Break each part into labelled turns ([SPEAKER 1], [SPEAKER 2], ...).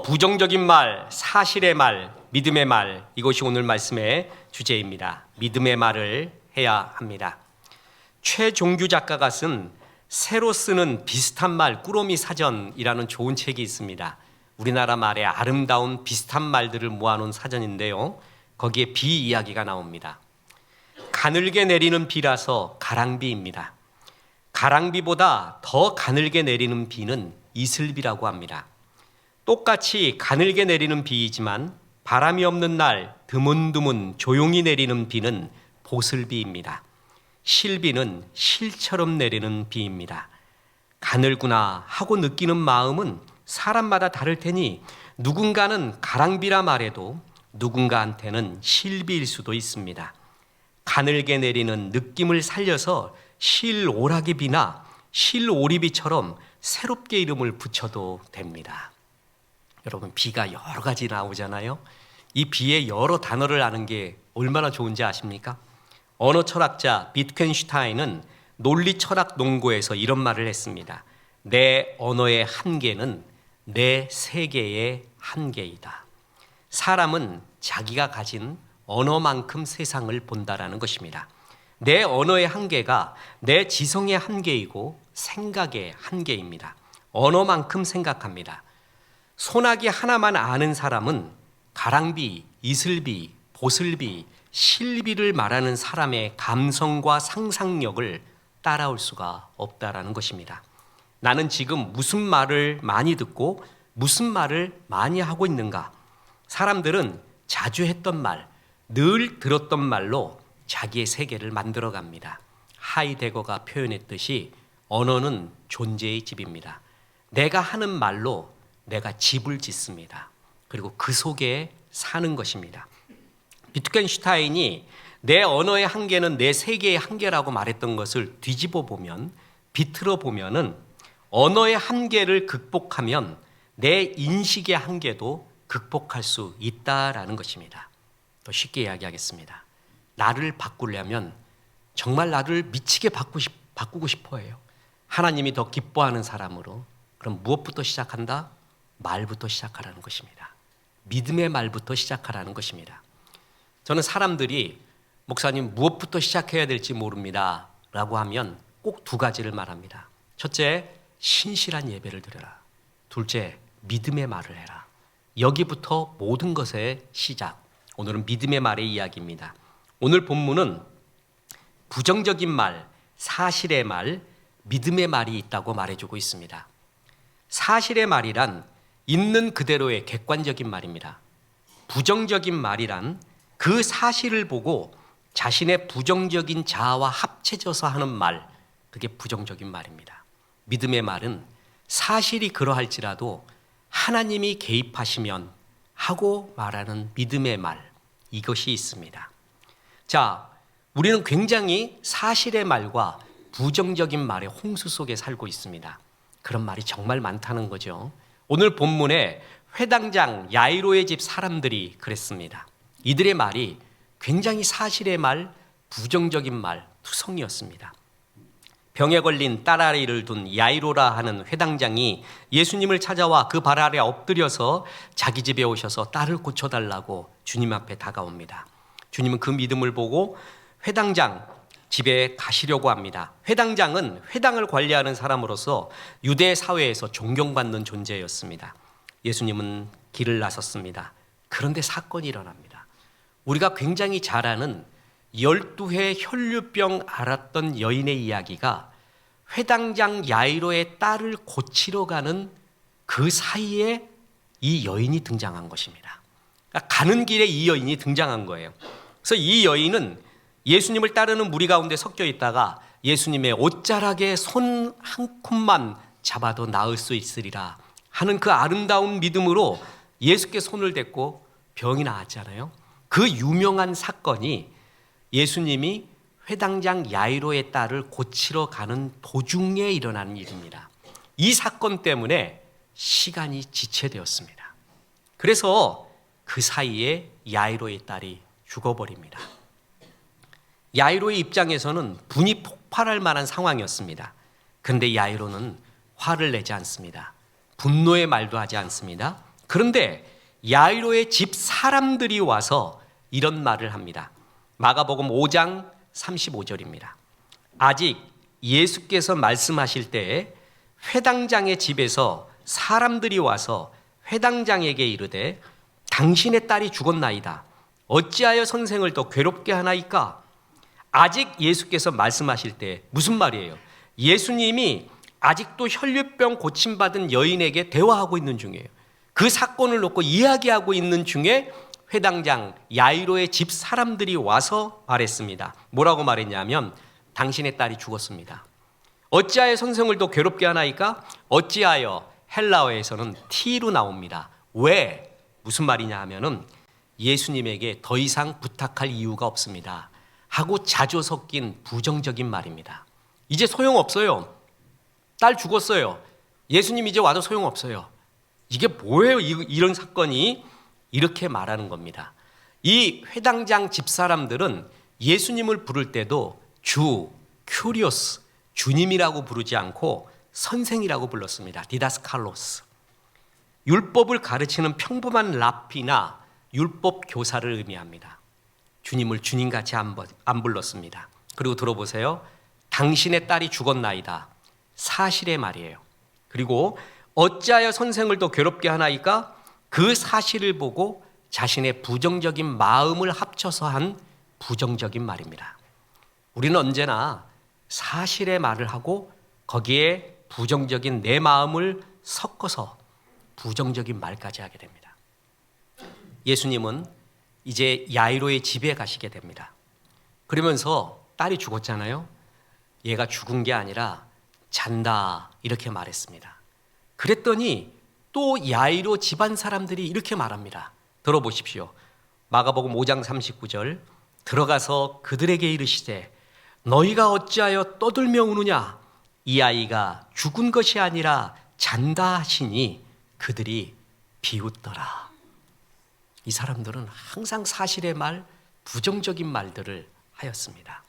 [SPEAKER 1] 부정적인 말, 사실의 말, 믿음의 말, 이것이 오늘 말씀의 주제입니다. 믿음의 말을 해야 합니다. 최종규 작가가 쓴 새로 쓰는 비슷한 말 꾸러미 사전이라는 좋은 책이 있습니다. 우리나라 말의 아름다운 비슷한 말들을 모아놓은 사전인데요, 거기에 비 이야기가 나옵니다. 가늘게 내리는 비라서 가랑비입니다. 가랑비보다 더 가늘게 내리는 비는 이슬비라고 합니다. 똑같이 가늘게 내리는 비이지만 바람이 없는 날 드문드문 조용히 내리는 비는 보슬비입니다. 실비는 실처럼 내리는 비입니다. 가늘구나 하고 느끼는 마음은 사람마다 다를 테니 누군가는 가랑비라 말해도 누군가한테는 실비일 수도 있습니다. 가늘게 내리는 느낌을 살려서 실오라기비나 실오리비처럼 새롭게 이름을 붙여도 됩니다. 여러분, 비가 여러 가지 나오잖아요. 이 비의 여러 단어를 아는 게 얼마나 좋은지 아십니까? 언어 철학자 비트겐슈타인은 논리 철학 논고에서 이런 말을 했습니다. 내 언어의 한계는 내 세계의 한계이다. 사람은 자기가 가진 언어만큼 세상을 본다라는 것입니다. 내 언어의 한계가 내 지성의 한계이고 생각의 한계입니다. 언어만큼 생각합니다. 소나기 하나만 아는 사람은 가랑비, 이슬비, 보슬비, 실비를 말하는 사람의 감성과 상상력을 따라올 수가 없다라는 것입니다. 나는 지금 무슨 말을 많이 듣고 무슨 말을 많이 하고 있는가? 사람들은 자주 했던 말, 늘 들었던 말로 자기의 세계를 만들어갑니다. 하이데거가 표현했듯이 언어는 존재의 집입니다. 내가 하는 말로 내가 집을 짓습니다. 그리고 그 속에 사는 것입니다. 비트겐슈타인이 내 언어의 한계는 내 세계의 한계라고 말했던 것을 뒤집어 보면, 비틀어 보면은 언어의 한계를 극복하면 내 인식의 한계도 극복할 수 있다라는 것입니다. 더 쉽게 이야기하겠습니다. 나를 바꾸려면 정말 나를 미치게 바꾸고 싶어 해요. 하나님이 더 기뻐하는 사람으로. 그럼 무엇부터 시작한다? 말부터 시작하라는 것입니다. 믿음의 말부터 시작하라는 것입니다. 저는 사람들이 목사님 무엇부터 시작해야 될지 모릅니다 라고 하면 꼭 두 가지를 말합니다. 첫째, 신실한 예배를 드려라. 둘째, 믿음의 말을 해라. 여기부터 모든 것의 시작. 오늘은 믿음의 말의 이야기입니다. 오늘 본문은 부정적인 말, 사실의 말, 믿음의 말이 있다고 말해주고 있습니다. 사실의 말이란 있는 그대로의 객관적인 말입니다. 부정적인 말이란 그 사실을 보고 자신의 부정적인 자아와 합쳐져서 하는 말, 그게 부정적인 말입니다. 믿음의 말은 사실이 그러할지라도 하나님이 개입하시면 하고 말하는 믿음의 말, 이것이 있습니다. 자, 우리는 굉장히 사실의 말과 부정적인 말의 홍수 속에 살고 있습니다. 그런 말이 정말 많다는 거죠. 오늘 본문에 회당장 야이로의 집 사람들이 그랬습니다. 이들의 말이 굉장히 사실의 말, 부정적인 말, 투성이었습니다. 병에 걸린 딸아이를 둔 야이로라 하는 회당장이 예수님을 찾아와 그 발 아래 엎드려서 자기 집에 오셔서 딸을 고쳐달라고 주님 앞에 다가옵니다. 주님은 그 믿음을 보고 회당장 집에 가시려고 합니다. 회당장은 회당을 관리하는 사람으로서 유대 사회에서 존경받는 존재였습니다. 예수님은 길을 나섰습니다. 그런데 사건이 일어납니다. 우리가 굉장히 잘 아는 12회 혈류병 앓았던 여인의 이야기가 회당장 야이로의 딸을 고치러 가는 그 사이에 이 여인이 등장한 것입니다. 그러니까 가는 길에 이 여인이 등장한 거예요. 그래서 이 여인은 예수님을 따르는 무리 가운데 섞여 있다가 예수님의 옷자락에 손 한 콤만 잡아도 나을 수 있으리라 하는 그 아름다운 믿음으로 예수께 손을 댔고 병이 나았잖아요. 그 유명한 사건이 예수님이 회당장 야이로의 딸을 고치러 가는 도중에 일어나는 일입니다. 이 사건 때문에 시간이 지체되었습니다. 그래서 그 사이에 야이로의 딸이 죽어버립니다. 야이로의 입장에서는 분이 폭발할 만한 상황이었습니다. 그런데 야이로는 화를 내지 않습니다. 분노의 말도 하지 않습니다. 그런데 야이로의 집 사람들이 와서 이런 말을 합니다. 마가복음 5장 35절입니다. 아직 예수께서 말씀하실 때에 회당장의 집에서 사람들이 와서 회당장에게 이르되 당신의 딸이 죽었나이다. 어찌하여 선생을 더 괴롭게 하나이까? 아직 예수께서 말씀하실 때 무슨 말이에요? 예수님이 아직도 혈류병 고침받은 여인에게 대화하고 있는 중이에요. 그 사건을 놓고 이야기하고 있는 중에 회당장 야이로의 집 사람들이 와서 말했습니다. 뭐라고 말했냐면 당신의 딸이 죽었습니다. 어찌하여 선생을 더 괴롭게 하나이까? 어찌하여 헬라어에서는 T로 나옵니다. 왜? 무슨 말이냐 하면은 예수님에게 더 이상 부탁할 이유가 없습니다 하고 자조 섞인 부정적인 말입니다. 이제 소용없어요. 딸 죽었어요. 예수님 이제 와도 소용없어요. 이게 뭐예요? 이런 사건이 이렇게 말하는 겁니다. 이 회당장 집사람들은 예수님을 부를 때도 주, 큐리오스, 주님이라고 부르지 않고 선생이라고 불렀습니다. 디다스칼로스. 율법을 가르치는 평범한 랍비나 율법 교사를 의미합니다. 주님을 주님같이 안 불렀습니다. 그리고 들어보세요. 당신의 딸이 죽었나이다. 사실의 말이에요. 그리고 어찌하여 선생을 더 괴롭게 하나이까? 그 사실을 보고 자신의 부정적인 마음을 합쳐서 한 부정적인 말입니다. 우리는 언제나 사실의 말을 하고 거기에 부정적인 내 마음을 섞어서 부정적인 말까지 하게 됩니다. 예수님은 이제 야이로의 집에 가시게 됩니다. 그러면서 딸이 죽었잖아요. 얘가 죽은 게 아니라 잔다 이렇게 말했습니다. 그랬더니 또 야이로 집안 사람들이 이렇게 말합니다. 들어보십시오. 마가복음 5장 39절 들어가서 그들에게 이르시되 너희가 어찌하여 떠들며 우느냐? 이 아이가 죽은 것이 아니라 잔다 하시니 그들이 비웃더라. 이 사람들은 항상 사실의 말, 부정적인 말들을 하였습니다.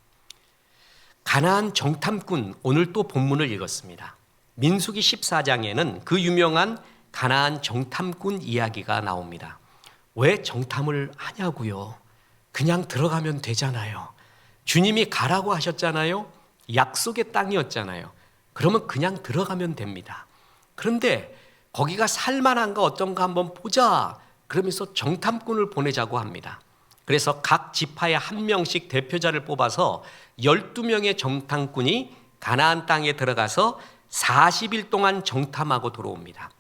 [SPEAKER 1] 가나안 정탐꾼, 오늘 또 본문을 읽었습니다. 민수기 14장에는 그 유명한 가나안 정탐꾼 이야기가 나옵니다. 왜 정탐을 하냐고요? 그냥 들어가면 되잖아요. 주님이 가라고 하셨잖아요. 약속의 땅이었잖아요. 그러면 그냥 들어가면 됩니다. 그런데 거기가 살만한가 어떤가 한번 보자. 그러면서 정탐꾼을 보내자고 합니다. 그래서 각 지파에 한 명씩 대표자를 뽑아서 12명의 정탐꾼이 가나안 땅에 들어가서 40일 동안 정탐하고 돌아옵니다.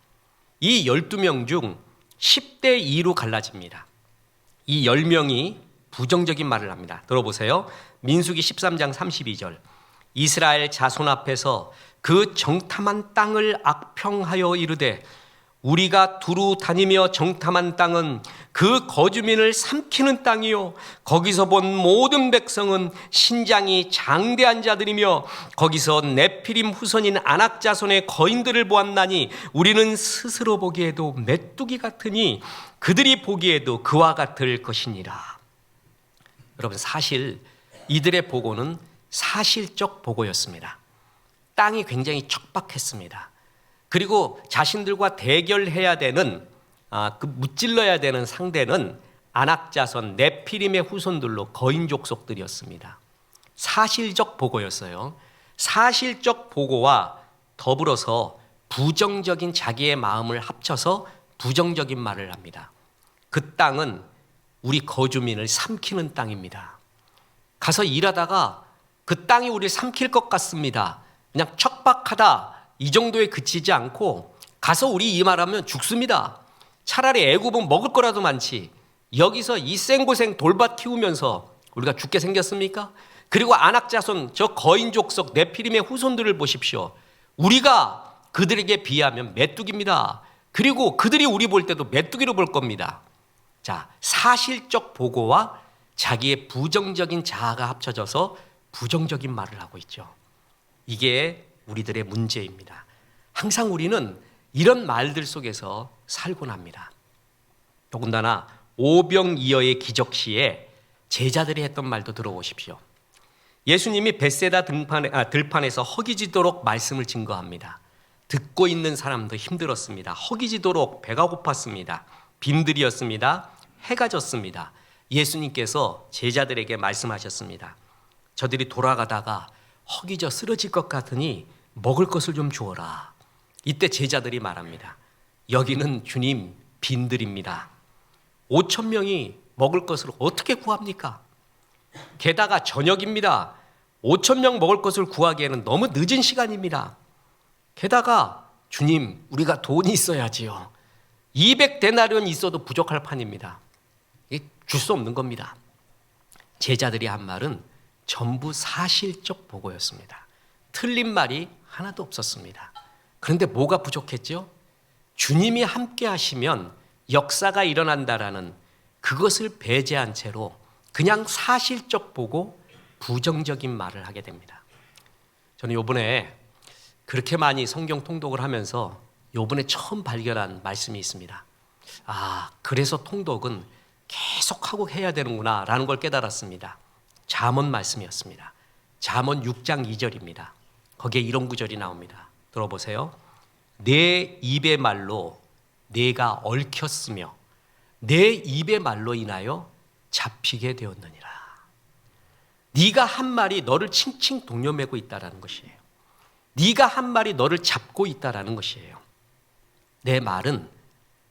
[SPEAKER 1] 이 12명 중 10대 2로 갈라집니다. 이 10명이 부정적인 말을 합니다. 들어보세요. 민수기 13장 32절 이스라엘 자손 앞에서 그 정탐한 땅을 악평하여 이르되 우리가 두루 다니며 정탐한 땅은 그 거주민을 삼키는 땅이요 거기서 본 모든 백성은 신장이 장대한 자들이며 거기서 네피림 후손인 아낙 자손의 거인들을 보았나니 우리는 스스로 보기에도 메뚜기 같으니 그들이 보기에도 그와 같을 것이니라. 여러분 사실 이들의 보고는 사실적 보고였습니다. 땅이 굉장히 척박했습니다. 그리고 자신들과 대결해야 되는 무찔러야 되는 상대는 아낙 자손 네피림의 후손들로 거인 족속들이었습니다. 사실적 보고였어요. 사실적 보고와 더불어서 부정적인 자기의 마음을 합쳐서 부정적인 말을 합니다. 그 땅은 우리 거주민을 삼키는 땅입니다. 가서 일하다가 그 땅이 우리를 삼킬 것 같습니다. 그냥 척박하다 이 정도에 그치지 않고 가서 우리 이 말하면 죽습니다. 차라리 애굽은 먹을 거라도 많지 여기서 이 생고생 돌밭 키우면서 우리가 죽게 생겼습니까? 그리고 아낙 자손 저 거인 족속 네피림의 후손들을 보십시오. 우리가 그들에게 비하면 메뚜기입니다. 그리고 그들이 우리 볼 때도 메뚜기로 볼 겁니다. 자, 사실적 보고와 자기의 부정적인 자아가 합쳐져서 부정적인 말을 하고 있죠. 이게 우리들의 문제입니다. 항상 우리는 이런 말들 속에서 살곤 합니다. 더군다나 오병이어의 기적 시에 제자들이 했던 말도 들어보십시오. 예수님이 벳세다 들판에서 허기지도록 말씀을 증거합니다. 듣고 있는 사람도 힘들었습니다. 허기지도록 배가 고팠습니다. 빈들이었습니다. 해가 졌습니다. 예수님께서 제자들에게 말씀하셨습니다. 저들이 돌아가다가 허기져 쓰러질 것 같으니 먹을 것을 좀 주어라. 이때 제자들이 말합니다. 여기는 주님 빈들입니다. 5천 명이 먹을 것을 어떻게 구합니까? 게다가 저녁입니다. 5천 명 먹을 것을 구하기에는 너무 늦은 시간입니다. 게다가 주님, 우리가 돈이 있어야지요. 200데나리온 있어도 부족할 판입니다. 줄 수 없는 겁니다. 제자들이 한 말은 전부 사실적 보고였습니다. 틀린 말이 하나도 없었습니다. 그런데 뭐가 부족했죠? 주님이 함께 하시면 역사가 일어난다라는 그것을 배제한 채로 그냥 사실적 보고 부정적인 말을 하게 됩니다. 저는 요번에 그렇게 많이 성경 통독을 하면서 요번에 처음 발견한 말씀이 있습니다. 그래서 통독은 계속하고 해야 되는구나 라는 걸 깨달았습니다. 잠언 말씀이었습니다. 잠언 6장 2절입니다. 거기에 이런 구절이 나옵니다. 들어보세요. 내 입의 말로 내가 얽혔으며 내 입의 말로 인하여 잡히게 되었느니라. 네가 한 말이 너를 칭칭 동여매고 있다라는 것이에요. 네가 한 말이 너를 잡고 있다라는 것이에요.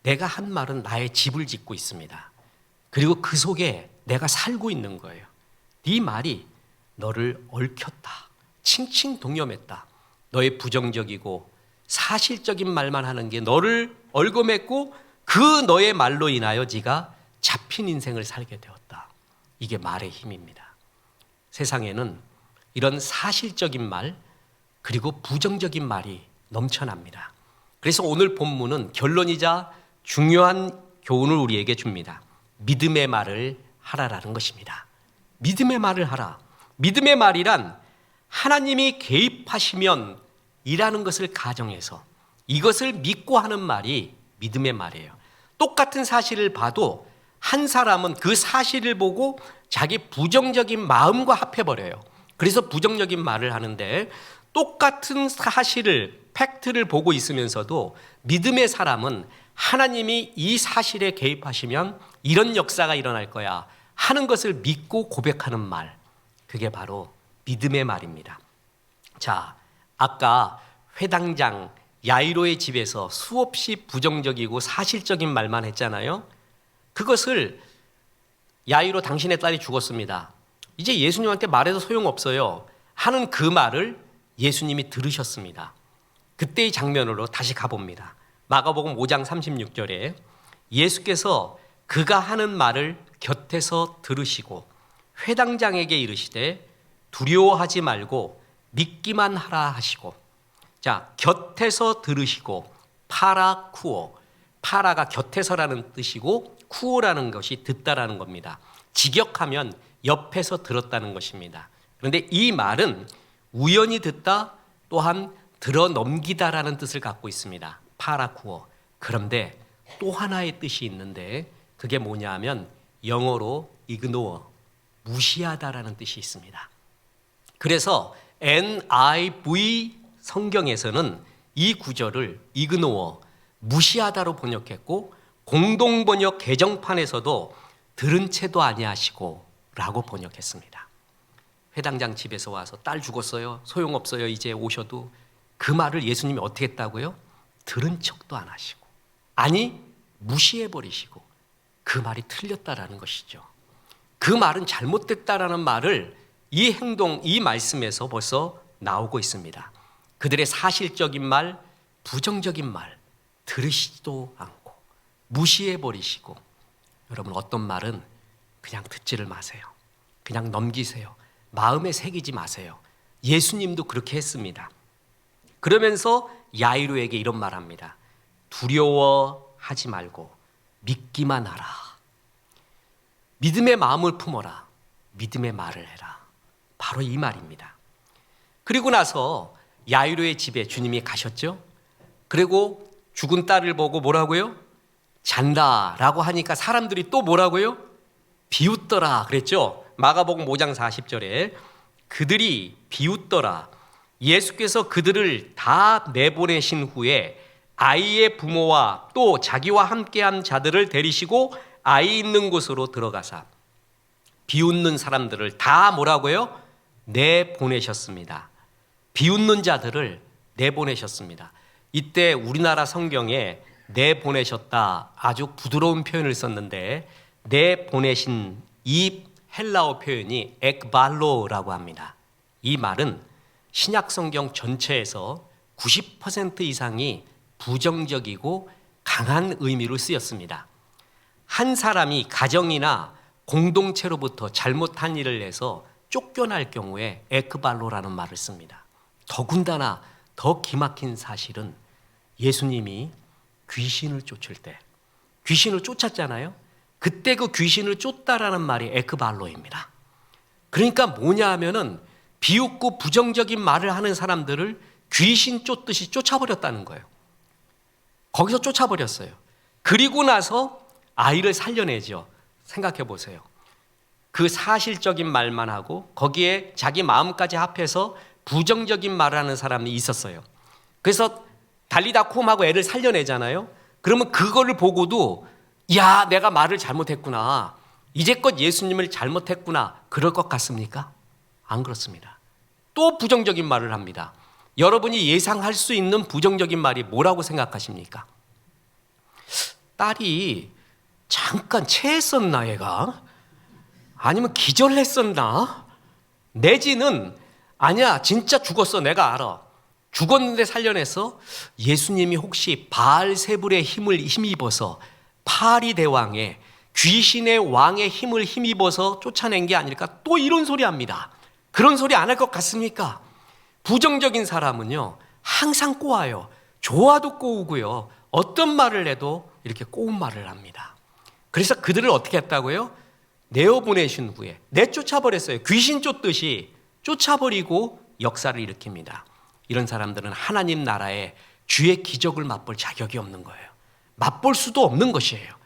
[SPEAKER 1] 내가 한 말은 나의 집을 짓고 있습니다. 그리고 그 속에 내가 살고 있는 거예요. 네 말이 너를 얽혔다. 칭칭 동여맸다. 너의 부정적이고 사실적인 말만 하는 게 너를 얽어맸고 그 너의 말로 인하여 네가 잡힌 인생을 살게 되었다. 이게 말의 힘입니다. 세상에는 이런 사실적인 말 그리고 부정적인 말이 넘쳐납니다. 그래서 오늘 본문은 결론이자 중요한 교훈을 우리에게 줍니다. 믿음의 말을 하라라는 것입니다. 믿음의 말을 하라. 믿음의 말이란 하나님이 개입하시면 이라는 것을 가정해서 이것을 믿고 하는 말이 믿음의 말이에요. 똑같은 사실을 봐도 한 사람은 그 사실을 보고 자기 부정적인 마음과 합해버려요. 그래서 부정적인 말을 하는데 똑같은 사실을, 팩트를 보고 있으면서도 믿음의 사람은 하나님이 이 사실에 개입하시면 이런 역사가 일어날 거야 하는 것을 믿고 고백하는 말, 그게 바로 믿음의 말입니다. 자, 아까 회당장 야이로의 집에서 수없이 부정적이고 사실적인 말만 했잖아요. 그것을 야이로 당신의 딸이 죽었습니다. 이제 예수님한테 말해도 소용없어요 하는 그 말을 예수님이 들으셨습니다. 그때의 장면으로 다시 가봅니다. 마가복음 5장 36절에 예수께서 그가 하는 말을 곁에서 들으시고 회당장에게 이르시되 두려워하지 말고 믿기만 하라 하시고, 자, 곁에서 들으시고 파라쿠오, 파라가 곁에서라는 뜻이고 쿠오라는 것이 듣다라는 겁니다. 직역하면 옆에서 들었다는 것입니다. 그런데 이 말은 우연히 듣다 또한 들어 넘기다라는 뜻을 갖고 있습니다. 파라쿠오. 그런데 또 하나의 뜻이 있는데 그게 뭐냐 하면 영어로 ignore, 무시하다라는 뜻이 있습니다. 그래서 NIV 성경에서는 이 구절을 ignore, 무시하다로 번역했고 공동번역 개정판에서도 들은 채도 아니하시고 라고 번역했습니다. 회당장 집에서 와서 딸 죽었어요, 소용없어요, 이제 오셔도, 그 말을 예수님이 어떻게 했다고요? 들은 척도 안 하시고, 아니 무시해버리시고 그 말이 틀렸다라는 것이죠. 그 말은 잘못됐다라는 말을 이 행동, 이 말씀에서 벌써 나오고 있습니다. 그들의 사실적인 말, 부정적인 말 들으시지도 않고 무시해버리시고, 여러분 어떤 말은 그냥 듣지를 마세요. 그냥 넘기세요. 마음에 새기지 마세요. 예수님도 그렇게 했습니다. 그러면서 야이로에게 이런 말합니다. 두려워하지 말고 믿기만 하라. 믿음의 마음을 품어라. 믿음의 말을 해라. 바로 이 말입니다. 그리고 나서 야이로의 집에 주님이 가셨죠. 그리고 죽은 딸을 보고 뭐라고요? 잔다라고 하니까 사람들이 또 뭐라고요? 비웃더라 그랬죠. 마가복음 5장 40절에 그들이 비웃더라. 예수께서 그들을 다 내보내신 후에 아이의 부모와 또 자기와 함께한 자들을 데리시고 아이 있는 곳으로 들어가사 비웃는 사람들을 다 뭐라고요? 내보내셨습니다. 비웃는 자들을 내보내셨습니다. 이때 우리나라 성경에 내보내셨다 아주 부드러운 표현을 썼는데 내보내신 이 헬라어 표현이 ekballo라고 합니다. 이 말은 신약 성경 전체에서 90% 이상이 부정적이고 강한 의미로 쓰였습니다. 한 사람이 가정이나 공동체로부터 잘못한 일을 해서 쫓겨날 경우에 에크발로라는 말을 씁니다. 더군다나 더 기막힌 사실은 예수님이 귀신을 쫓을 때 귀신을 쫓았잖아요. 그때 그 귀신을 쫓다라는 말이 에크발로입니다. 그러니까 뭐냐 하면은 비웃고 부정적인 말을 하는 사람들을 귀신 쫓듯이 쫓아버렸다는 거예요. 거기서 쫓아버렸어요. 그리고 나서 아이를 살려내죠. 생각해 보세요. 그 사실적인 말만 하고 거기에 자기 마음까지 합해서 부정적인 말을 하는 사람이 있었어요. 그래서 달리다 콤하고 애를 살려내잖아요. 그러면 그거를 보고도 야, 내가 말을 잘못했구나. 이제껏 예수님을 잘못했구나. 그럴 것 같습니까? 안 그렇습니다. 또 부정적인 말을 합니다. 여러분이 예상할 수 있는 부정적인 말이 뭐라고 생각하십니까? 딸이 잠깐 체했었나 얘가? 아니면 기절했었나? 내지는 아니야 진짜 죽었어 내가 알아. 죽었는데 살려내서 예수님이 혹시 바알세불의 힘을 힘입어서 파리 대왕의 귀신의 왕의 힘을 힘입어서 쫓아낸 게 아닐까? 또 이런 소리 합니다. 그런 소리 안 할 것 같습니까? 부정적인 사람은요 항상 꼬아요. 좋아도 꼬우고요. 어떤 말을 해도 이렇게 꼬운 말을 합니다. 그래서 그들을 어떻게 했다고요? 내어보내신 후에 내쫓아버렸어요. 귀신 쫓듯이 쫓아버리고 역사를 일으킵니다. 이런 사람들은 하나님 나라의 주의 기적을 맛볼 자격이 없는 거예요. 맛볼 수도 없는 것이에요.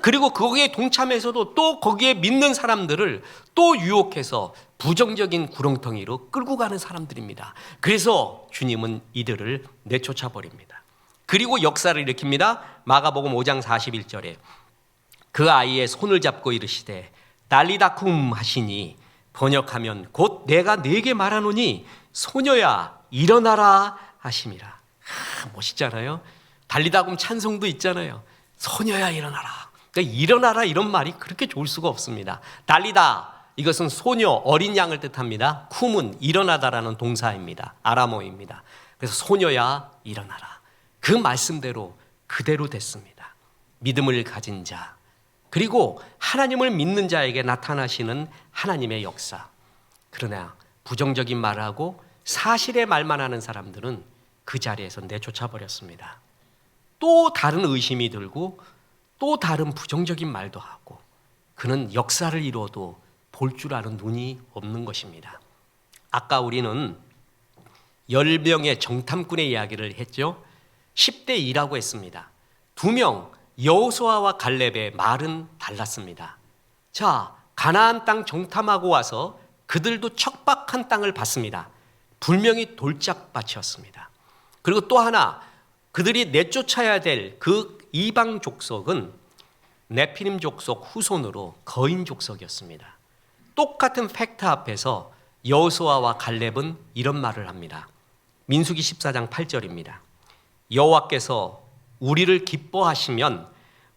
[SPEAKER 1] 그리고 거기에 동참해서도 또 거기에 믿는 사람들을 또 유혹해서 부정적인 구렁텅이로 끌고 가는 사람들입니다. 그래서 주님은 이들을 내쫓아 버립니다. 그리고 역사를 일으킵니다. 마가복음 5장 41절에 그 아이의 손을 잡고 이르시되 달리다쿰 하시니 번역하면 곧 내가 네게 말하노니 소녀야 일어나라 하심이라. 멋있잖아요. 달리다쿰 찬송도 있잖아요. 소녀야 일어나라. 그러니까 일어나라 이런 말이 그렇게 좋을 수가 없습니다. 달리다 이것은 소녀 어린 양을 뜻합니다. 쿰은 일어나다라는 동사입니다. 아람어입니다. 그래서 소녀야 일어나라. 그 말씀대로 그대로 됐습니다. 믿음을 가진 자 그리고 하나님을 믿는 자에게 나타나시는 하나님의 역사. 그러나 부정적인 말을 하고 사실의 말만 하는 사람들은 그 자리에서 내쫓아 버렸습니다. 또 다른 의심이 들고 또 다른 부정적인 말도 하고 그는 역사를 이루어도 볼 줄 아는 눈이 없는 것입니다. 아까 우리는 10명의 정탐꾼의 이야기를 했죠. 10대 2라고 했습니다. 2명 여호수아와 갈렙의 말은 달랐습니다. 자, 가나안 땅 정탐하고 와서 그들도 척박한 땅을 봤습니다. 분명히 돌짝밭이었습니다. 그리고 또 하나 그들이 내쫓아야 될 그 이방 족속은 네피림 족속 후손으로 거인 족속이었습니다. 똑같은 팩트 앞에서 여호수아와 갈렙은 이런 말을 합니다. 민수기 14장 8절입니다. 여호와께서 우리를 기뻐하시면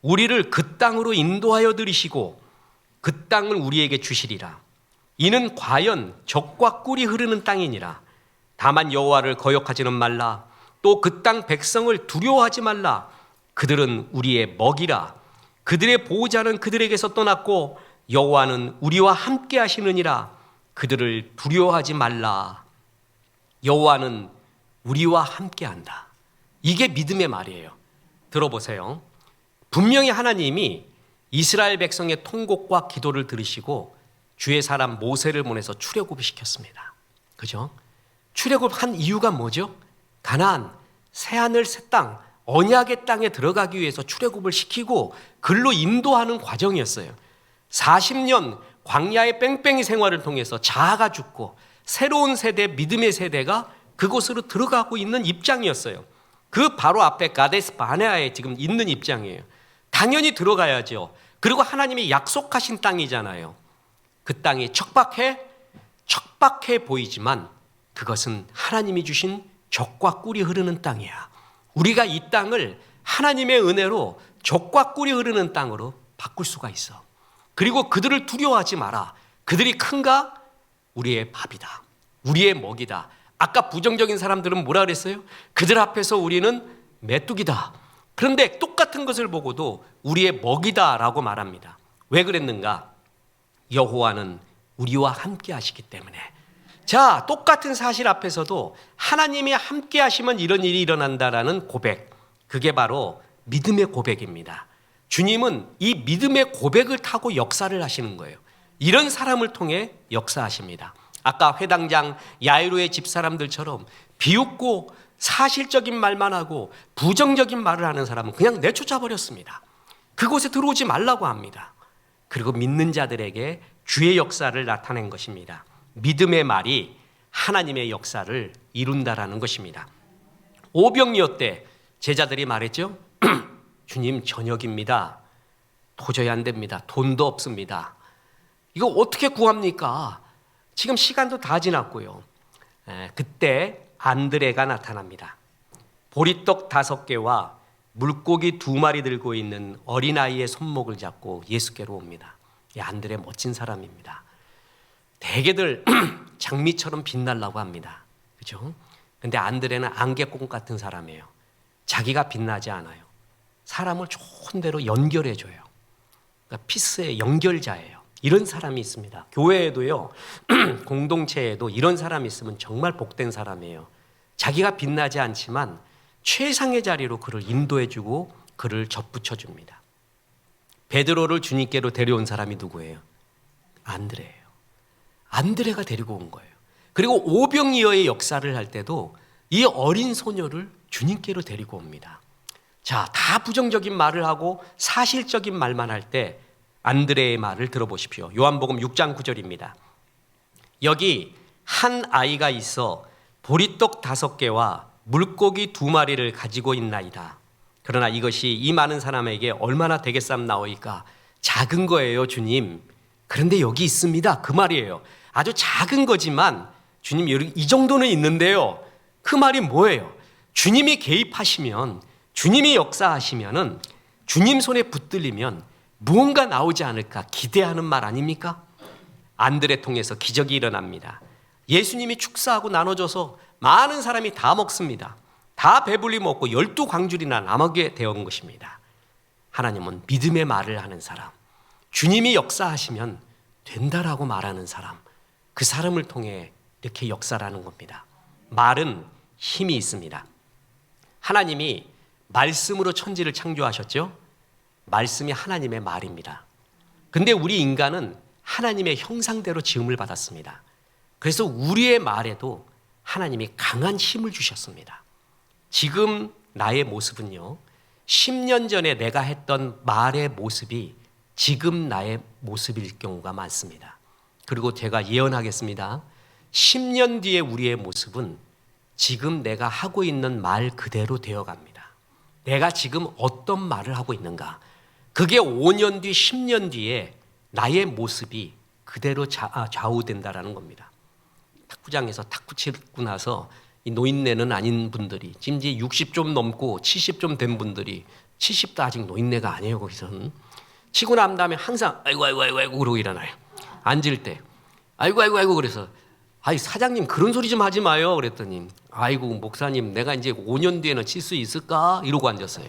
[SPEAKER 1] 우리를 그 땅으로 인도하여 들이시고 그 땅을 우리에게 주시리라. 이는 과연 젖과 꿀이 흐르는 땅이니라. 다만 여호와를 거역하지는 말라. 또 그 땅 백성을 두려워하지 말라. 그들은 우리의 먹이라. 그들의 보호자는 그들에게서 떠났고 여호와는 우리와 함께 하시느니라. 그들을 두려워하지 말라. 여호와는 우리와 함께 한다. 이게 믿음의 말이에요. 들어보세요. 분명히 하나님이 이스라엘 백성의 통곡과 기도를 들으시고 주의 사람 모세를 보내서 출애굽을 시켰습니다. 그죠? 출애굽한 이유가 뭐죠? 가나안, 새하늘 새 땅, 언약의 땅에 들어가기 위해서 출애굽을 시키고 글로 인도하는 과정이었어요. 40년 광야의 뺑뺑이 생활을 통해서 자아가 죽고 새로운 세대, 믿음의 세대가 그곳으로 들어가고 있는 입장이었어요. 그 바로 앞에 가데스 바네아에 지금 있는 입장이에요. 당연히 들어가야죠. 그리고 하나님이 약속하신 땅이잖아요. 그 땅이 척박해 보이지만 그것은 하나님이 주신 젖과 꿀이 흐르는 땅이야. 우리가 이 땅을 하나님의 은혜로 젖과 꿀이 흐르는 땅으로 바꿀 수가 있어. 그리고 그들을 두려워하지 마라. 그들이 큰가? 우리의 밥이다. 우리의 먹이다. 아까 부정적인 사람들은 뭐라 그랬어요? 그들 앞에서 우리는 메뚜기다. 그런데 똑같은 것을 보고도 우리의 먹이다라고 말합니다. 왜 그랬는가? 여호와는 우리와 함께 하시기 때문에. 자, 똑같은 사실 앞에서도 하나님이 함께 하시면 이런 일이 일어난다라는 고백, 그게 바로 믿음의 고백입니다. 주님은 이 믿음의 고백을 타고 역사를 하시는 거예요. 이런 사람을 통해 역사하십니다. 아까 회당장 야이로의 집사람들처럼 비웃고 사실적인 말만 하고 부정적인 말을 하는 사람은 그냥 내쫓아 버렸습니다. 그곳에 들어오지 말라고 합니다. 그리고 믿는 자들에게 주의 역사를 나타낸 것입니다. 믿음의 말이 하나님의 역사를 이룬다라는 것입니다. 오병이어 때 제자들이 말했죠. 주님, 저녁입니다. 도저히 안 됩니다. 돈도 없습니다. 이거 어떻게 구합니까? 지금 시간도 다 지났고요. 그때 안드레가 나타납니다. 보리떡 5개와 물고기 2마리 들고 있는 어린아이의 손목을 잡고 예수께로 옵니다. 이 안드레 멋진 사람입니다. 대개들 장미처럼 빛나려고 합니다. 그렇죠? 근데 안드레는 안개꽃 같은 사람이에요. 자기가 빛나지 않아요. 사람을 좋은 대로 연결해줘요. 그러니까 피스의 연결자예요. 이런 사람이 있습니다. 교회에도요, 공동체에도 이런 사람이 있으면 정말 복된 사람이에요. 자기가 빛나지 않지만 최상의 자리로 그를 인도해주고 그를 접붙여줍니다. 베드로를 주님께로 데려온 사람이 누구예요? 안드레예요. 안드레가 데리고 온 거예요. 그리고 오병이어의 역사를 할 때도 이 어린 소녀를 주님께로 데리고 옵니다. 자, 다 부정적인 말을 하고 사실적인 말만 할 때 안드레의 말을 들어보십시오. 요한복음 6장 9절입니다. 여기 한 아이가 있어 보리떡 5개와 물고기 2마리를 가지고 있나이다. 그러나 이것이 이 많은 사람에게 얼마나 되겠삼나오이까? 작은 거예요, 주님. 그런데 여기 있습니다. 그 말이에요. 아주 작은 거지만 주님, 이 정도는 있는데요. 그 말이 뭐예요? 주님이 개입하시면, 주님이 역사하시면은, 주님 손에 붙들리면 무언가 나오지 않을까 기대하는 말 아닙니까? 안드레 통해서 기적이 일어납니다. 예수님이 축사하고 나눠줘서 많은 사람이 다 먹습니다. 다 배불리 먹고 12광줄이나 남게 되어 온 것입니다. 하나님은 믿음의 말을 하는 사람, 주님이 역사하시면 된다라고 말하는 사람, 그 사람을 통해 이렇게 역사를 하는 겁니다. 말은 힘이 있습니다. 하나님이 말씀으로 천지를 창조하셨죠? 말씀이 하나님의 말입니다. 근데 우리 인간은 하나님의 형상대로 지음을 받았습니다. 그래서 우리의 말에도 하나님이 강한 힘을 주셨습니다. 지금 나의 모습은요, 10년 전에 내가 했던 말의 모습이 지금 나의 모습일 경우가 많습니다. 그리고 제가 예언하겠습니다. 10년 뒤에 우리의 모습은 지금 내가 하고 있는 말 그대로 되어갑니다. 내가 지금 어떤 말을 하고 있는가? 그게 5년 뒤, 10년 뒤에 나의 모습이 그대로 좌우된다라는 겁니다. 탁구장에서 탁구 치고 나서 이 노인네는 아닌 분들이, 지금 이제 60 좀 넘고 70 좀 된 분들이, 70도 아직 노인네가 아니에요, 거기서는. 치고 난 다음에 항상 아이고 그러고 일어나요. 앉을 때 아이고 그래서, 아이 사장님 그런 소리 좀 하지 마요 그랬더니, 아이고 목사님 내가 이제 5년 뒤에는 칠 수 있을까? 이러고 앉았어요.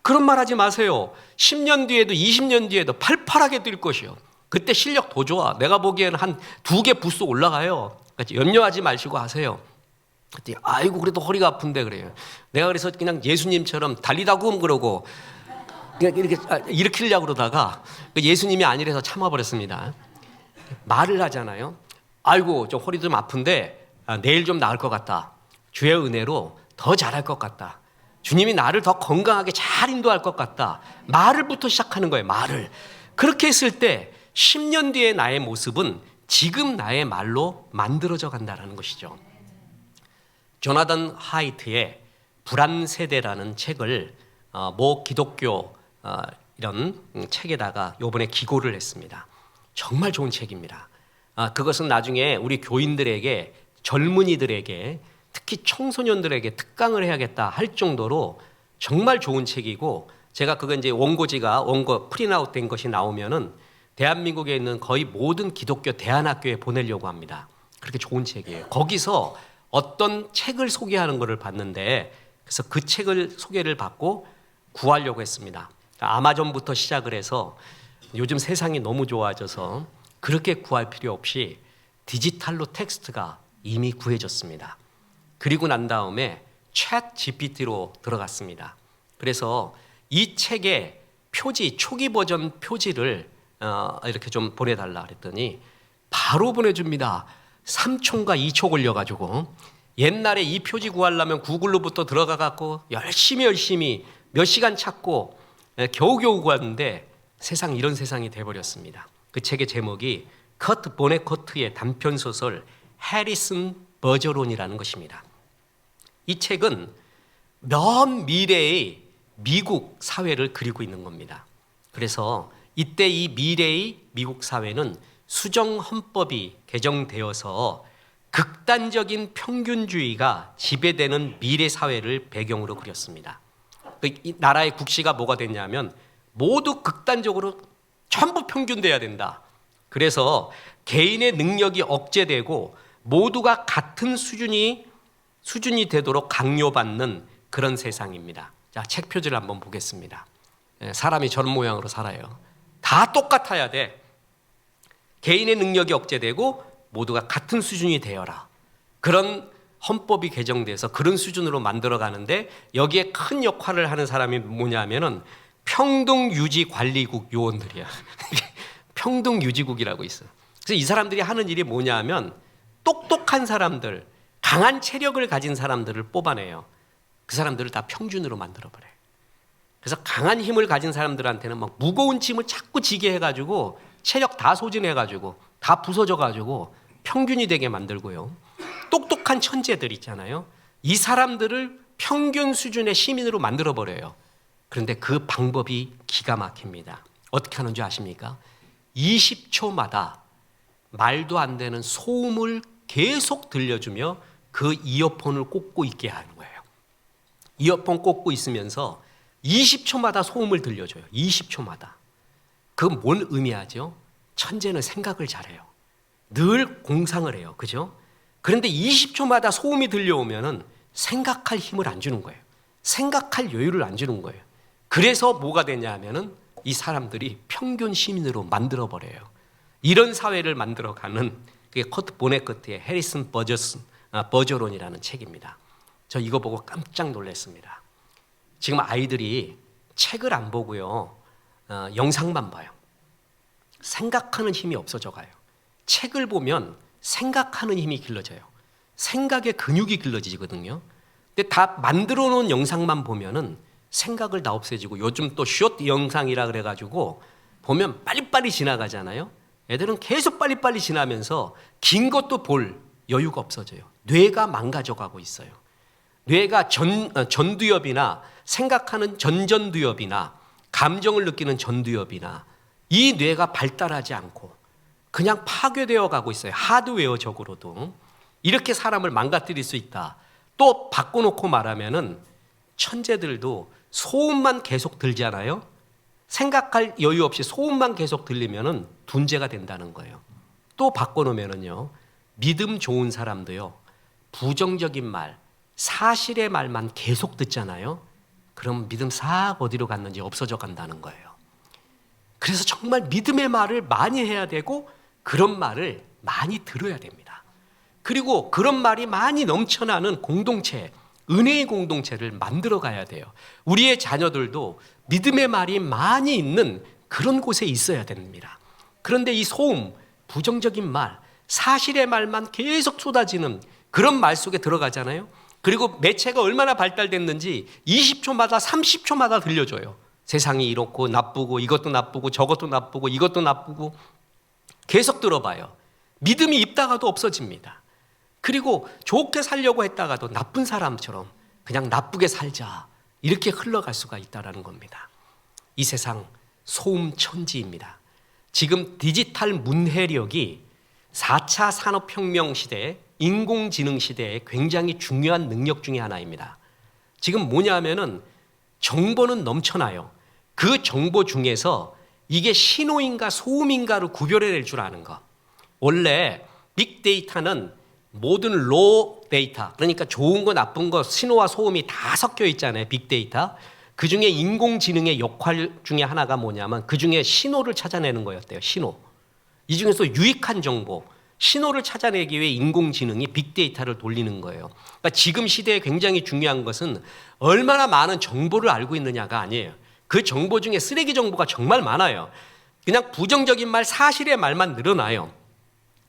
[SPEAKER 1] 그런 말 하지 마세요. 10년 뒤에도 20년 뒤에도 팔팔하게 뛸 것이요. 그때 실력 더 좋아. 내가 보기에는 한 2개 부스 올라가요. 그러니까 염려하지 마시고 하세요. 그랬더니 아이고 그래도 허리가 아픈데 그래요. 내가 그래서 그냥 예수님처럼 달리다굼 그러고 그냥 이렇게 일으키려고 그러다가 예수님이 아니라서 참아버렸습니다. 말을 하잖아요. 아이고 저 허리 좀 아픈데 내일 좀 나을 것 같다. 주의 은혜로 더 잘할 것 같다. 주님이 나를 더 건강하게 잘 인도할 것 같다. 말을부터 시작하는 거예요. 말을. 그렇게 했을 때 10년 뒤의 나의 모습은 지금 나의 말로 만들어져 간다는 것이죠. 조나단 하이트의 불안 세대라는 책을 모 기독교 이런 책에다가 요번에 기고를 했습니다. 정말 좋은 책입니다. 그것은 나중에 우리 교인들에게, 젊은이들에게, 특히 청소년들에게 특강을 해야겠다 할 정도로 정말 좋은 책이고, 제가 그거 이제 원고 프린아웃 된 것이 나오면은 대한민국에 있는 거의 모든 기독교 대안학교에 보내려고 합니다. 그렇게 좋은 책이에요. 거기서 어떤 책을 소개하는 것을 봤는데, 그래서 그 책을 소개를 받고 구하려고 했습니다. 아마존부터 시작을 해서 요즘 세상이 너무 좋아져서 그렇게 구할 필요 없이 디지털로 텍스트가 이미 구해졌습니다. 그리고 난 다음에 챗 GPT로 들어갔습니다. 그래서 이 책의 표지, 초기 버전 표지를 이렇게 좀 보내달라 그랬더니 바로 보내줍니다. 3초인가 2초 걸려가지고, 옛날에 이 표지 구하려면 구글로부터 들어가갖고 열심히 몇 시간 찾고 겨우겨우 구하는데, 세상 이런 세상이 돼버렸습니다. 그 책의 제목이 커트 보네코트의 단편소설 해리슨 버저론이라는 것입니다. 이 책은 먼 미래의 미국 사회를 그리고 있는 겁니다. 그래서 이때 이 미래의 미국 사회는 수정 헌법이 개정되어서 극단적인 평균주의가 지배되는 미래 사회를 배경으로 그렸습니다. 이 나라의 국시가 뭐가 됐냐면 모두 극단적으로 전부 평균돼야 된다. 그래서 개인의 능력이 억제되고 모두가 같은 수준이 되도록 강요받는 그런 세상입니다. 자, 책 표지를 한번 보겠습니다. 사람이 저런 모양으로 살아요. 다 똑같아야 돼. 개인의 능력이 억제되고 모두가 같은 수준이 되어라. 그런 헌법이 개정돼서 그런 수준으로 만들어 가는데, 여기에 큰 역할을 하는 사람이 뭐냐면은 평등유지관리국 요원들이야. 평등유지국이라고 있어. 그래서 이 사람들이 하는 일이 뭐냐면 똑똑한 사람들, 강한 체력을 가진 사람들을 뽑아내요. 그 사람들을 다 평균으로 만들어버려요. 그래서 강한 힘을 가진 사람들한테는 막 무거운 짐을 자꾸 지게 해가지고 체력 다 소진해가지고 다 부서져가지고 평균이 되게 만들고요. 똑똑한 천재들 있잖아요. 이 사람들을 평균 수준의 시민으로 만들어버려요. 그런데 그 방법이 기가 막힙니다. 어떻게 하는 줄 아십니까? 20초마다 말도 안 되는 소음을 계속 들려주며 그 이어폰을 꽂고 있게 하는 거예요. 이어폰 꽂고 있으면서 20초마다 소음을 들려줘요. 20초마다. 그건 뭔 의미하죠? 천재는 생각을 잘해요. 늘 공상을 해요. 그죠? 그런데 20초마다 소음이 들려오면은 생각할 힘을 안 주는 거예요. 생각할 여유를 안 주는 거예요. 그래서 뭐가 되냐 하면은 이 사람들이 평균 시민으로 만들어버려요. 이런 사회를 만들어가는 그게 커트 보네코트의 해리슨 버저론이라는 책입니다. 저 이거 보고 깜짝 놀랐습니다. 지금 아이들이 책을 안 보고요, 영상만 봐요. 생각하는 힘이 없어져 가요. 책을 보면 생각하는 힘이 길러져요. 생각의 근육이 길러지거든요. 근데 다 만들어 놓은 영상만 보면은 생각을 다 없애지고, 요즘 또 숏 영상이라 그래가지고 보면 빨리빨리 지나가잖아요. 애들은 계속 빨리빨리 지나면서 긴 것도 볼 여유가 없어져요. 뇌가 망가져가고 있어요. 뇌가 전두엽이나 생각하는 전두엽이나 감정을 느끼는 전두엽이나 이 뇌가 발달하지 않고 그냥 파괴되어 가고 있어요. 하드웨어적으로도. 이렇게 사람을 망가뜨릴 수 있다. 또 바꿔놓고 말하면은 천재들도 소음만 계속 들잖아요. 생각할 여유 없이 소음만 계속 들리면은 둔재가 된다는 거예요. 또 바꿔놓으면은요, 믿음 좋은 사람도요, 부정적인 말, 사실의 말만 계속 듣잖아요. 그럼 믿음 싹 어디로 갔는지 없어져 간다는 거예요. 그래서 정말 믿음의 말을 많이 해야 되고 그런 말을 많이 들어야 됩니다. 그리고 그런 말이 많이 넘쳐나는 공동체, 은혜의 공동체를 만들어 가야 돼요. 우리의 자녀들도 믿음의 말이 많이 있는 그런 곳에 있어야 됩니다. 그런데 이 소음, 부정적인 말, 사실의 말만 계속 쏟아지는 그런 말 속에 들어가잖아요. 그리고 매체가 얼마나 발달됐는지 20초마다 30초마다 들려줘요. 세상이 이렇고 나쁘고 이것도 나쁘고 저것도 나쁘고 이것도 나쁘고 계속 들어봐요. 믿음이 있다가도 없어집니다. 그리고 좋게 살려고 했다가도 나쁜 사람처럼 그냥 나쁘게 살자, 이렇게 흘러갈 수가 있다는 겁니다. 이 세상 소음천지입니다. 지금 디지털 문해력이 4차 산업혁명 시대, 인공지능 시대에 굉장히 중요한 능력 중에 하나입니다. 지금 뭐냐면은 정보는 넘쳐나요. 그 정보 중에서 이게 신호인가 소음인가를 구별해낼 줄 아는 것. 원래 빅데이터는 모든 로 데이터, 그러니까 좋은 거 나쁜 거 신호와 소음이 다 섞여 있잖아요. 빅데이터. 그 중에 인공지능의 역할 중에 하나가 뭐냐면 그 중에 신호를 찾아내는 거였대요. 신호. 이 중에서 유익한 정보, 신호를 찾아내기 위해 인공지능이 빅데이터를 돌리는 거예요. 그러니까 지금 시대에 굉장히 중요한 것은 얼마나 많은 정보를 알고 있느냐가 아니에요. 그 정보 중에 쓰레기 정보가 정말 많아요. 그냥 부정적인 말, 사실의 말만 늘어나요.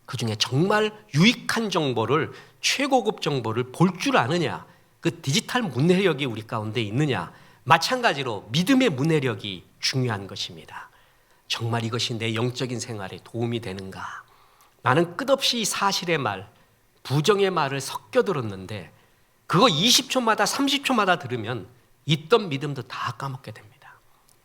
[SPEAKER 1] 그 중에 정말 유익한 정보를, 최고급 정보를 볼 줄 아느냐, 그 디지털 문해력이 우리 가운데 있느냐, 마찬가지로 믿음의 문해력이 중요한 것입니다. 정말 이것이 내 영적인 생활에 도움이 되는가? 나는 끝없이 사실의 말, 부정의 말을 섞여 들었는데 그거 20초마다 30초마다 들으면 있던 믿음도 다 까먹게 됩니다.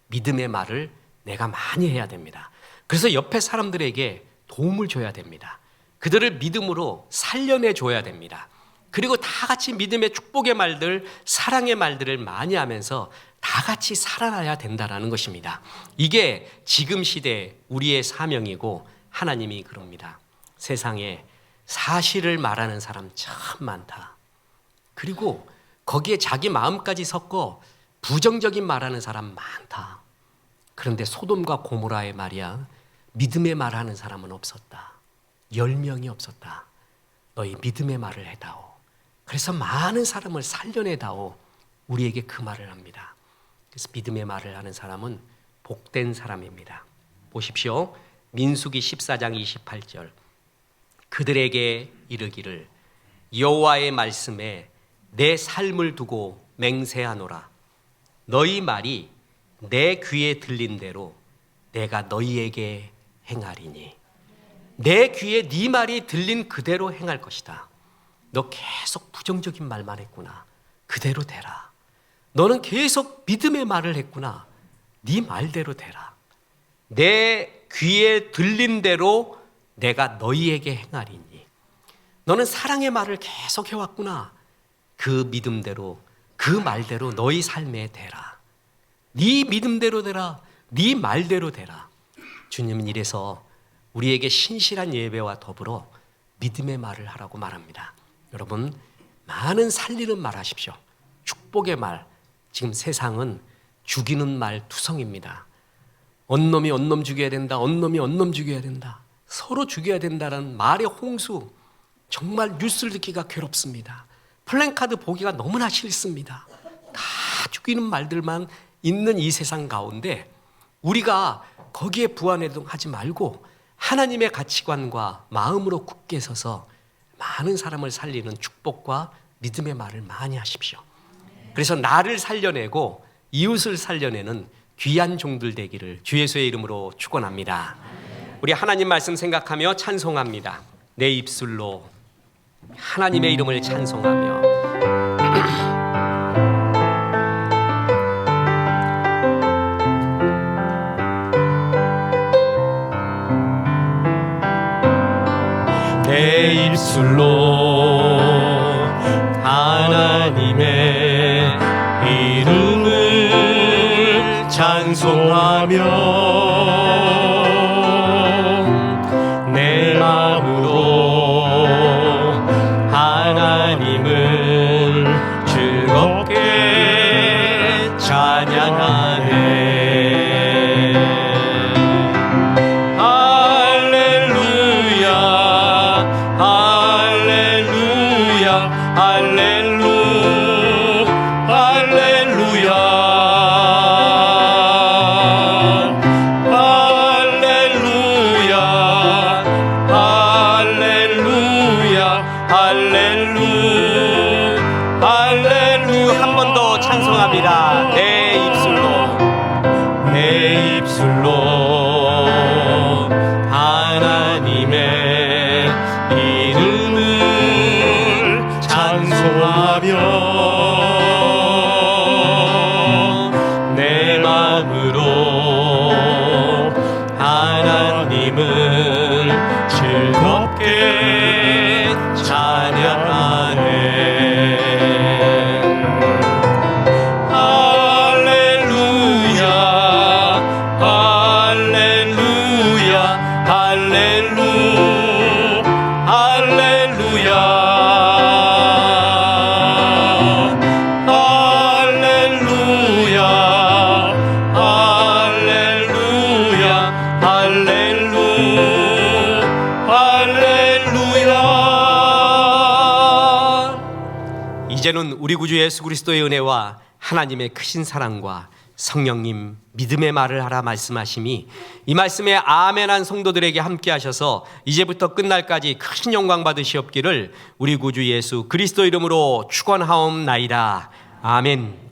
[SPEAKER 1] 믿음의 말을 내가 많이 해야 됩니다. 그래서 옆에 사람들에게 도움을 줘야 됩니다. 그들을 믿음으로 살려내 줘야 됩니다. 그리고 다 같이 믿음의 축복의 말들, 사랑의 말들을 많이 하면서 다 같이 살아나야 된다는 것입니다. 이게 지금 시대 우리의 사명이고 하나님이 그럽니다. 세상에 사실을 말하는 사람 참 많다. 그리고 거기에 자기 마음까지 섞어 부정적인 말하는 사람 많다. 그런데 소돔과 고모라의 말이야, 믿음의 말하는 사람은 없었다. 10명이 없었다. 너희 믿음의 말을 해다오. 그래서 많은 사람을 살려내다오. 우리에게 그 말을 합니다. 그래서 믿음의 말을 하는 사람은 복된 사람입니다. 보십시오. 민수기 14장 28절. 그들에게 이르기를 여호와의 말씀에 내 삶을 두고 맹세하노라. 너희 말이 내 귀에 들린 대로 내가 너희에게 행하리니. 내 귀에 네 말이 들린 그대로 행할 것이다. 너 계속 부정적인 말만 했구나. 그대로 되라. 너는 계속 믿음의 말을 했구나. 네 말대로 되라. 내 귀에 들린 대로 내가 너희에게 행하리니. 너는 사랑의 말을 계속 해왔구나. 그 믿음대로, 그 말대로 너희 삶에 되라. 네 믿음대로 되라. 네 말대로 되라. 주님은 이래서 우리에게 신실한 예배와 더불어 믿음의 말을 하라고 말합니다. 여러분, 많은 살리는 말 하십시오. 축복의 말. 지금 세상은 죽이는 말 투성입니다. 언놈이 언놈 죽여야 된다. 언놈이 언놈 죽여야 된다. 서로 죽여야 된다는 말의 홍수. 정말 뉴스를 듣기가 괴롭습니다. 플랜카드 보기가 너무나 싫습니다. 다 죽이는 말들만 있는 이 세상 가운데 우리가 거기에 부안해동하지 말고 하나님의 가치관과 마음으로 굳게 서서 많은 사람을 살리는 축복과 믿음의 말을 많이 하십시오. 그래서 나를 살려내고 이웃을 살려내는 귀한 종들 되기를 주 예수의 이름으로 축원합니다. 우리 하나님 말씀 생각하며 찬송합니다. 내 입술로 하나님의 이름을 찬송하며 내 입술로 하나님의 이름을 찬송하며 내 마음으로 하나님을 즐겁게 찬양하네. 하나님의 이름을 찬양하네. 할렐루야 할렐루야 할렐루 할렐루야 할렐루야 할렐루야 할렐루 할렐루야. 이제는 우리 구주 예수 그리스도의 은혜와 하나님의 크신 사랑과 성령님 믿음의 말을 하라 말씀하심이 이 말씀에 아멘한 성도들에게 함께 하셔서 이제부터 끝날까지 큰 영광 받으시옵기를 우리 구주 예수 그리스도 이름으로 축원하옵나이다. 아멘.